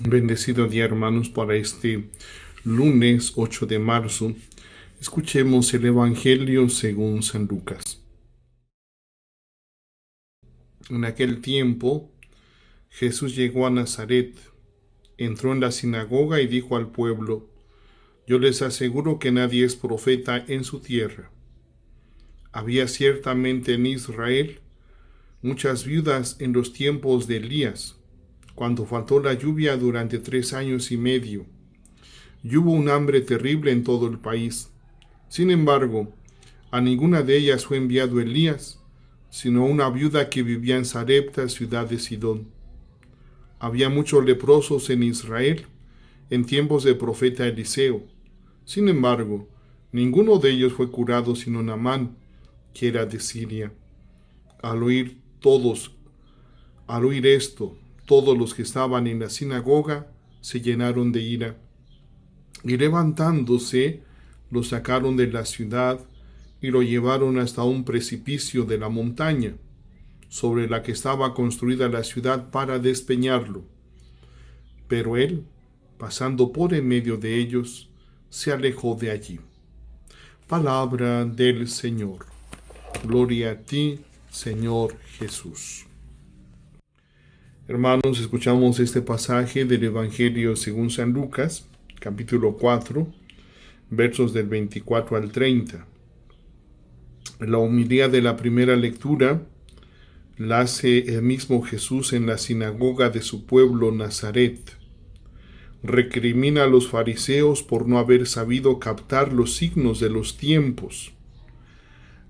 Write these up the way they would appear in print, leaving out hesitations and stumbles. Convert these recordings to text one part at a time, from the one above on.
Bendecido día, hermanos, para este lunes 8 de marzo. Escuchemos el Evangelio según San Lucas. En aquel tiempo, Jesús llegó a Nazaret, entró en la sinagoga y dijo al pueblo: Yo les aseguro que nadie es profeta en su tierra. Había ciertamente en Israel muchas viudas en los tiempos de Elías, cuando faltó la lluvia durante 3 años y medio, y hubo un hambre terrible en todo el país. Sin embargo, a ninguna de ellas fue enviado Elías, sino a una viuda que vivía en Sarepta, ciudad de Sidón. Había muchos leprosos en Israel en tiempos del profeta Eliseo. Sin embargo, ninguno de ellos fue curado sino Naamán, que era de Siria. Al oír esto, todos los que estaban en la sinagoga se llenaron de ira, y levantándose, lo sacaron de la ciudad y lo llevaron hasta un precipicio de la montaña, sobre la que estaba construida la ciudad, para despeñarlo. Pero él, pasando por en medio de ellos, se alejó de allí. Palabra del Señor. Gloria a ti, Señor Jesús. Hermanos, escuchamos este pasaje del Evangelio según San Lucas, capítulo 4, versos del 24 al 30. La homilía de la primera lectura la hace el mismo Jesús en la sinagoga de su pueblo Nazaret. Recrimina a los fariseos por no haber sabido captar los signos de los tiempos.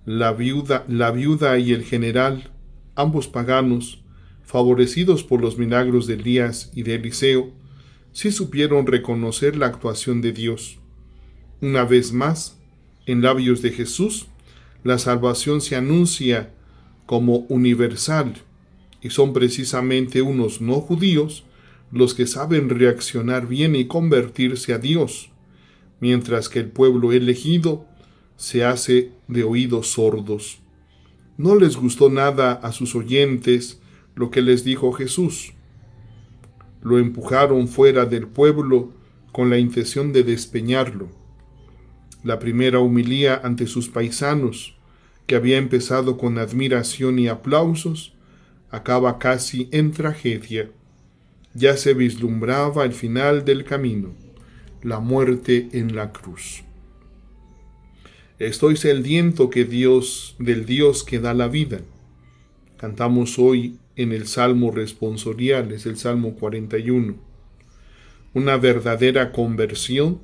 La viuda y el general, ambos paganos, favorecidos por los milagros de Elías y de Eliseo, sí supieron reconocer la actuación de Dios. Una vez más, en labios de Jesús, la salvación se anuncia como universal, y son precisamente unos no judíos los que saben reaccionar bien y convertirse a Dios, mientras que el pueblo elegido se hace de oídos sordos. No les gustó nada a sus oyentes lo que les dijo Jesús. Lo empujaron fuera del pueblo con la intención de despeñarlo. La primera homilía ante sus paisanos, que había empezado con admiración y aplausos, acaba casi en tragedia. Ya se vislumbraba el final del camino, la muerte en la cruz. Estoy sediento del Dios que da la vida. Cantamos hoy en el Salmo responsorial, es el Salmo 41. Una verdadera conversión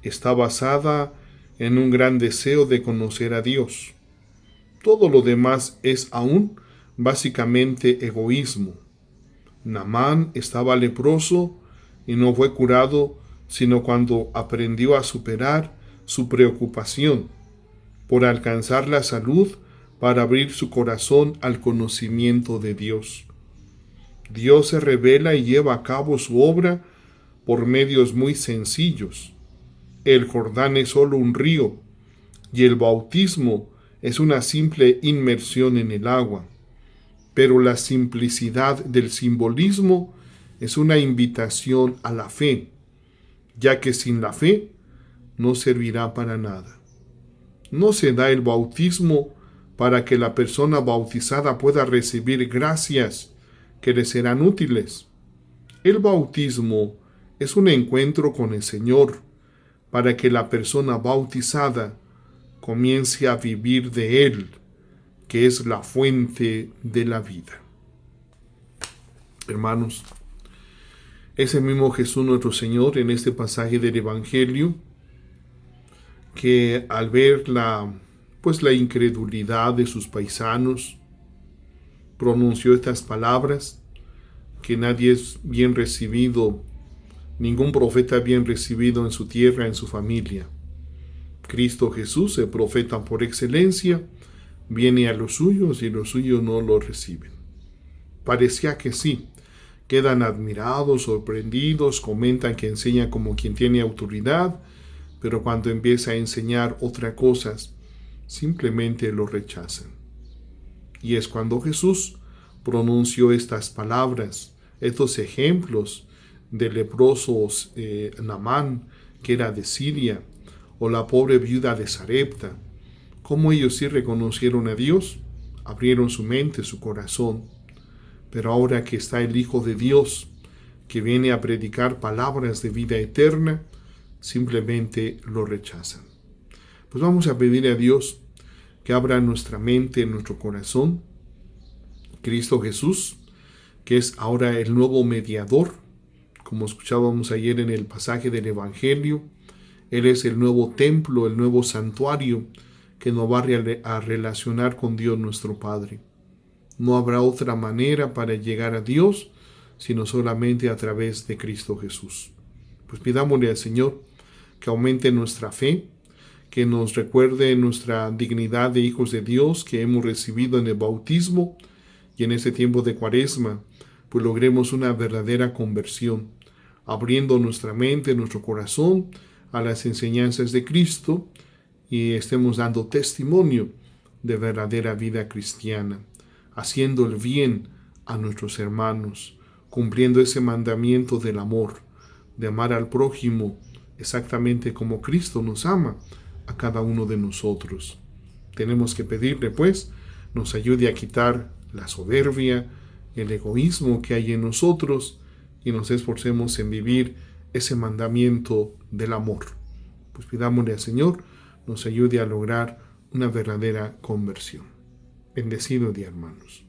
está basada en un gran deseo de conocer a Dios. Todo lo demás es aún básicamente egoísmo. Naamán estaba leproso y no fue curado sino cuando aprendió a superar su preocupación por alcanzar la salud para abrir su corazón al conocimiento de Dios. Dios se revela y lleva a cabo su obra por medios muy sencillos. El Jordán es solo un río, y el bautismo es una simple inmersión en el agua. Pero la simplicidad del simbolismo es una invitación a la fe, ya que sin la fe no servirá para nada. No se da el bautismo para que la persona bautizada pueda recibir gracias que le serán útiles. El bautismo es un encuentro con el Señor, para que la persona bautizada comience a vivir de Él, que es la fuente de la vida. Hermanos, es el mismo Jesús nuestro Señor en este pasaje del Evangelio, que al ver la incredulidad de sus paisanos, pronunció estas palabras: que nadie es bien recibido, ningún profeta bien recibido en su tierra, en su familia. Cristo Jesús, el profeta por excelencia, viene a los suyos y los suyos no lo reciben. Parecía que sí, quedan admirados, sorprendidos, comentan que enseña como quien tiene autoridad, pero cuando empieza a enseñar otras cosas, simplemente lo rechazan. Y es cuando Jesús pronunció estas palabras, estos ejemplos del leproso Naamán, que era de Siria, o la pobre viuda de Sarepta, cómo ellos sí reconocieron a Dios, abrieron su mente, su corazón. Pero ahora que está el Hijo de Dios, que viene a predicar palabras de vida eterna, simplemente lo rechazan. Pues vamos a pedir a Dios que abra nuestra mente, nuestro corazón. Cristo Jesús, que es ahora el nuevo mediador, como escuchábamos ayer en el pasaje del Evangelio, Él es el nuevo templo, el nuevo santuario que nos va a relacionar con Dios nuestro Padre. No habrá otra manera para llegar a Dios, sino solamente a través de Cristo Jesús. Pues pidámosle al Señor que aumente nuestra fe, que nos recuerde nuestra dignidad de hijos de Dios que hemos recibido en el bautismo, y en este tiempo de Cuaresma, pues logremos una verdadera conversión, abriendo nuestra mente, nuestro corazón a las enseñanzas de Cristo, y estemos dando testimonio de verdadera vida cristiana, haciendo el bien a nuestros hermanos, cumpliendo ese mandamiento del amor, de amar al prójimo exactamente como Cristo nos ama a cada uno de nosotros. Tenemos que pedirle, pues, nos ayude a quitar la soberbia, el egoísmo que hay en nosotros, y nos esforcemos en vivir ese mandamiento del amor. Pues pidámosle al Señor nos ayude a lograr una verdadera conversión. Bendecido día, hermanos.